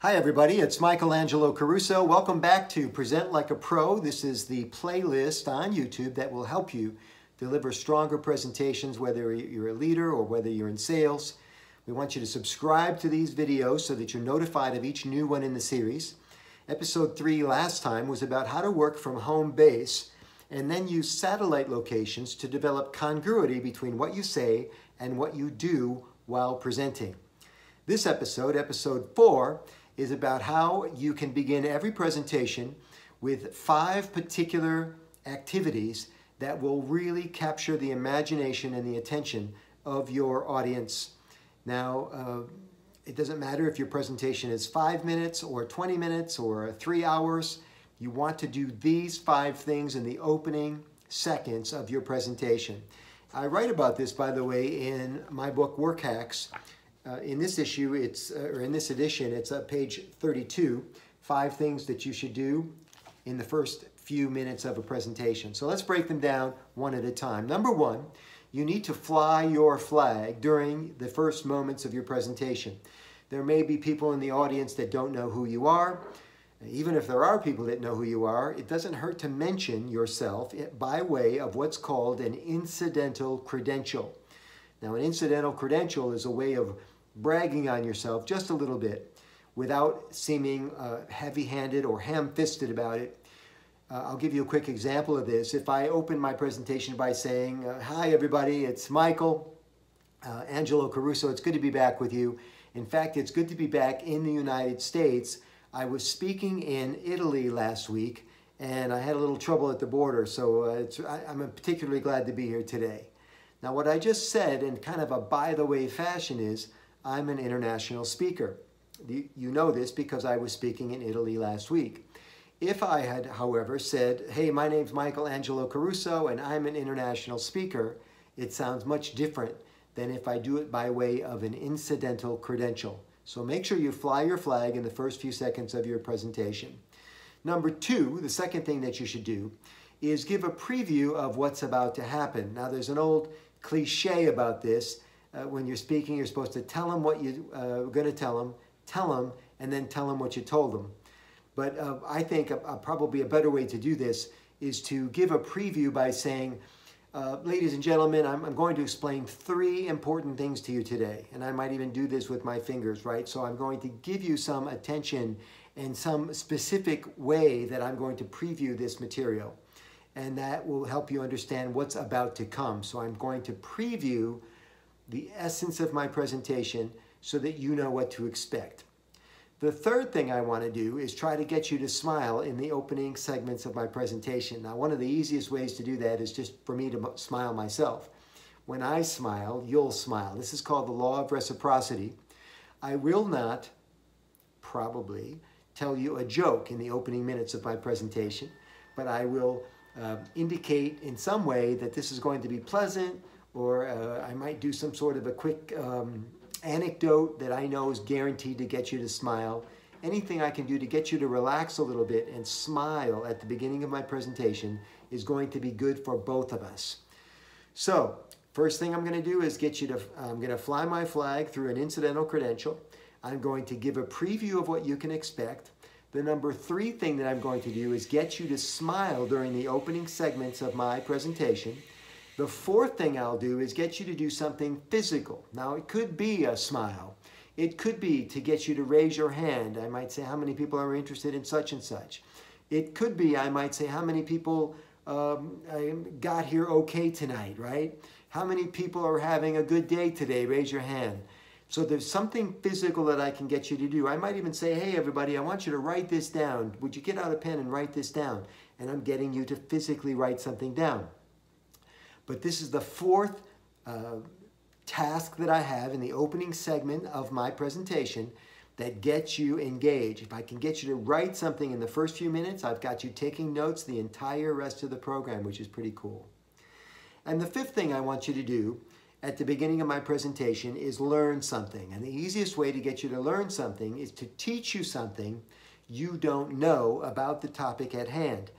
Hi everybody, it's Angelo Caruso. Welcome back to Present Like a Pro. This is the playlist on YouTube that will help you deliver stronger presentations, whether you're a leader or whether you're in sales. We want you to subscribe to these videos so that you're notified of each new one in the series. Episode 3 last time was about how to work from home base and then use satellite locations to develop congruity between what you say and what you do while presenting. This episode, episode 4, is about how you can begin every presentation with 5 particular activities that will really capture the imagination and the attention of your audience. Now, it doesn't matter if your presentation is 5 minutes or 20 minutes or 3 hours. You want to do these 5 things in the opening seconds of your presentation. I write about this, by the way, in my book, Work Hacks. In this issue, in this edition, it's page 32, 5 things that you should do in the first few minutes of a presentation. So let's break them down one at a time. Number 1, you need to fly your flag during the first moments of your presentation. There may be people in the audience that don't know who you are. Even if there are people that know who you are, it doesn't hurt to mention yourself by way of what's called an incidental credential. Now, an incidental credential is a way of bragging on yourself just a little bit without seeming heavy-handed or ham-fisted about it. I'll give you a quick example of this. If I open my presentation by saying, hi everybody, it's Angelo Caruso, it's good to be back with you. In fact, it's good to be back in the United States. I was speaking in Italy last week and I had a little trouble at the border, so I'm particularly glad to be here today. Now, what I just said in kind of a by-the-way fashion is, I'm an international speaker. You know this because I was speaking in Italy last week. If I had, however, said, hey, my name's Angelo Caruso and I'm an international speaker, it sounds much different than if I do it by way of an incidental credential. So make sure you fly your flag in the first few seconds of your presentation. Number 2, the second thing that you should do is give a preview of what's about to happen. Now, there's an old cliche about this. When you're speaking, you're supposed to tell them what you're going to tell them, and then tell them what you told them. But I think probably a better way to do this is to give a preview by saying, ladies and gentlemen, I'm going to explain 3 important things to you today. And I might even do this with my fingers, right? So I'm going to give you some attention in some specific way that I'm going to preview this material. And that will help you understand what's about to come. So I'm going to preview the essence of my presentation so that you know what to expect. The third thing I want to do is try to get you to smile in the opening segments of my presentation. Now, one of the easiest ways to do that is just for me to smile myself. When I smile, you'll smile. This is called the law of reciprocity. I will not probably tell you a joke in the opening minutes of my presentation, but I will indicate in some way that this is going to be pleasant, or I might do some sort of a quick anecdote that I know is guaranteed to get you to smile. Anything I can do to get you to relax a little bit and smile at the beginning of my presentation is going to be good for both of us. So, first thing I'm going to do is I'm going to fly my flag through an incidental credential. I'm going to give a preview of what you can expect. The number 3 thing that I'm going to do is get you to smile during the opening segments of my presentation. The 4th thing I'll do is get you to do something physical. Now, it could be a smile. It could be to get you to raise your hand. I might say, how many people are interested in such and such? It could be, I might say, how many people got here okay tonight, right? How many people are having a good day today? Raise your hand. So there's something physical that I can get you to do. I might even say, hey, everybody, I want you to write this down. Would you get out a pen and write this down? And I'm getting you to physically write something down. But this is the 4th task that I have in the opening segment of my presentation that gets you engaged. If I can get you to write something in the first few minutes, I've got you taking notes the entire rest of the program, which is pretty cool. And the 5th thing I want you to do at the beginning of my presentation is learn something. And the easiest way to get you to learn something is to teach you something you don't know about the topic at hand.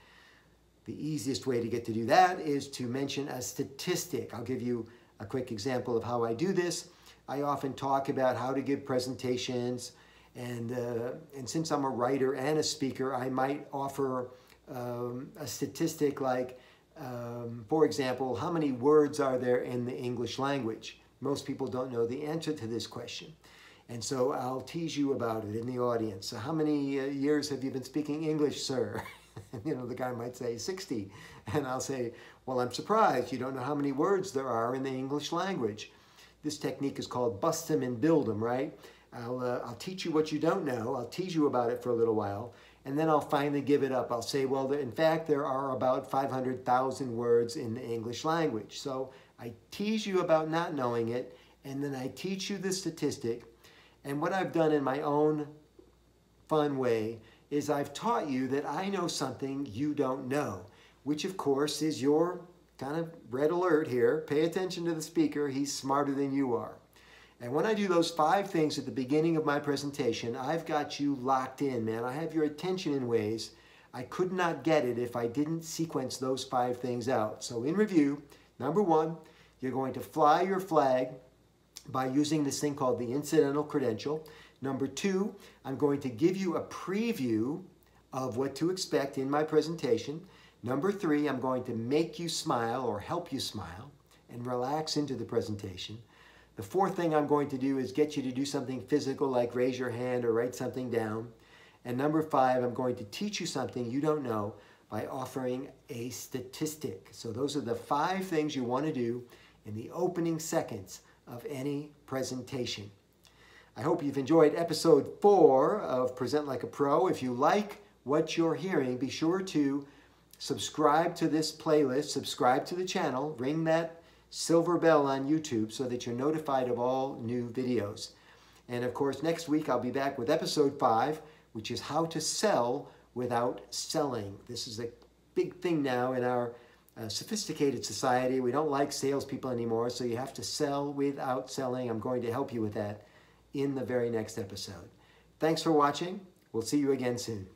The easiest way to get to do that is to mention a statistic. I'll give you a quick example of how I do this. I often talk about how to give presentations And since I'm a writer and a speaker, I might offer a statistic like, for example, how many words are there in the English language? Most people don't know the answer to this question. And so I'll tease you about it in the audience. So how many years have you been speaking English, sir? You know, the guy might say 60. And I'll say, well, I'm surprised. You don't know how many words there are in the English language. This technique is called bust them and build them, right? I'll teach you what you don't know. I'll tease you about it for a little while. And then I'll finally give it up. I'll say, well, in fact, there are about 500,000 words in the English language. So I tease you about not knowing it, and then I teach you the statistic. And what I've done in my own fun way is I've taught you that I know something you don't know, which of course is your kind of red alert here. Pay attention to the speaker. He's smarter than you are. And when I do those 5 things at the beginning of my presentation, I've got you locked in, man. I have your attention in ways I could not get it if I didn't sequence those 5 things out. So in review, number 1, you're going to fly your flag by using this thing called the incidental credential. Number 2, I'm going to give you a preview of what to expect in my presentation. Number 3, I'm going to make you smile or help you smile and relax into the presentation. The 4th thing I'm going to do is get you to do something physical like raise your hand or write something down. And number 5, I'm going to teach you something you don't know by offering a statistic. So those are the 5 things you want to do in the opening seconds of any presentation. I hope you've enjoyed episode 4 of Present Like a Pro. If you like what you're hearing, be sure to subscribe to this playlist, subscribe to the channel, ring that silver bell on YouTube so that you're notified of all new videos. And of course, next week I'll be back with episode 5, which is how to sell without selling. This is a big thing now in our sophisticated society. We don't like salespeople anymore, so you have to sell without selling. I'm going to help you with that in the very next episode. Thanks for watching. We'll see you again soon.